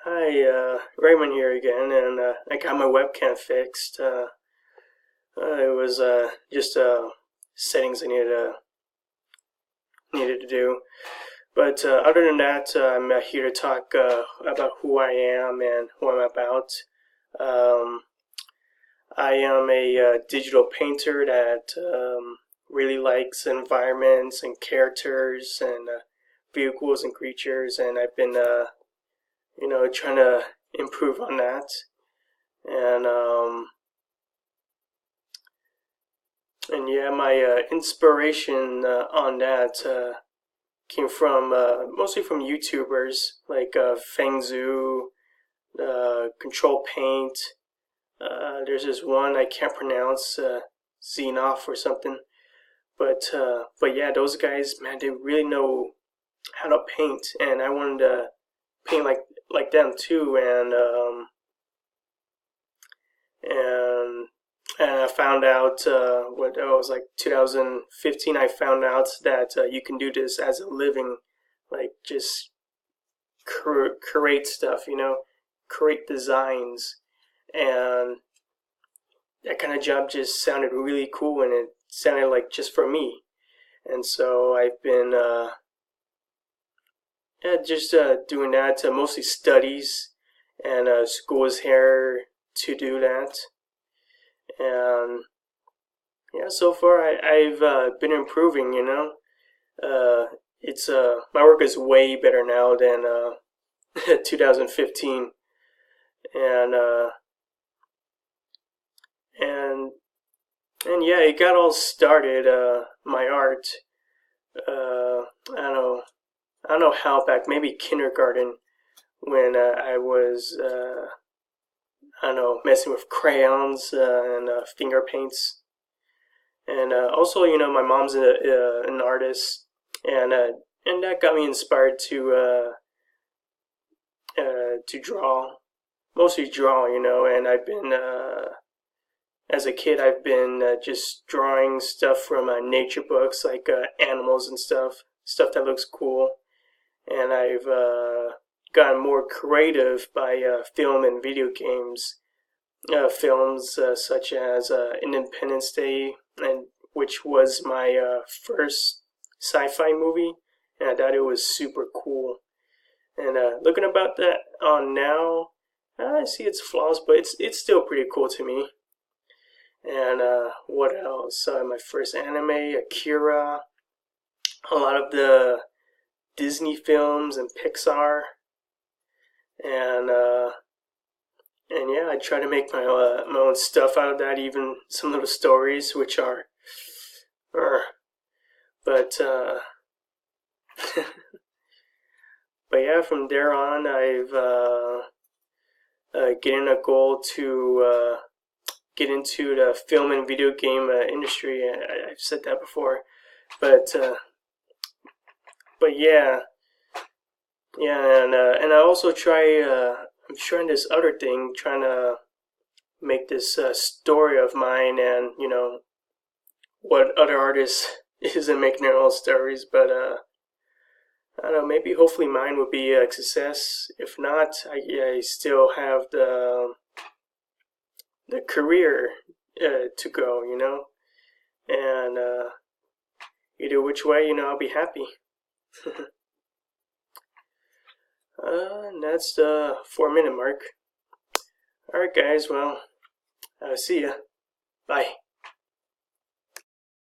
Hi, Raymond here again, and I got my webcam fixed. It was just settings I needed to do. But other than that, I'm here to talk about who I am and who I'm about. Um, I am a digital painter that really likes environments and characters and vehicles and creatures, and I've been trying to improve on that. And and yeah, my inspiration on that came from mostly from YouTubers like Feng Zhu, Control Paint. There's this one I can't pronounce, Xenoff or something. But yeah, those guys, man, they really know how to paint, and I wanted to paint like them too. And and I found out what it was like 2015. I found out that you can do this as a living, like just create stuff, create designs, and that kind of job just sounded really cool, and it sounded like just for me. And so I've been yeah, just doing that, mostly studies, and school is here to do that. And yeah, so far I've been improving. It's my work is way better now than 2015, and and and yeah, it got all started. My art. I don't know how back, maybe kindergarten, when I was I don't know, messing with crayons and finger paints. And also, my mom's an artist, and that got me inspired to draw, mostly draw, And I've been as a kid, I've been just drawing stuff from nature books, like animals and stuff that looks cool. And I've gotten more creative by film and video games. Films such as Independence Day, and which was my first sci-fi movie, and I thought it was super cool. And looking about that on now, I see its flaws, but it's still pretty cool to me. And what else? My first anime, Akira, a lot of the Disney films and Pixar, and yeah, I try to make my own stuff out of that. Even some little stories, which are, uh, but but yeah, from there on, I've getting a goal to get into the film and video game industry. I've said that before, but yeah, and I also try. I'm trying this other thing, trying to make this story of mine, and what other artists isn't making their own stories, but I don't know. Maybe hopefully mine would be a success. If not, I still have the career to go, and either which way, I'll be happy. And that's the 4-minute mark. Alright, guys, well, see ya. Bye.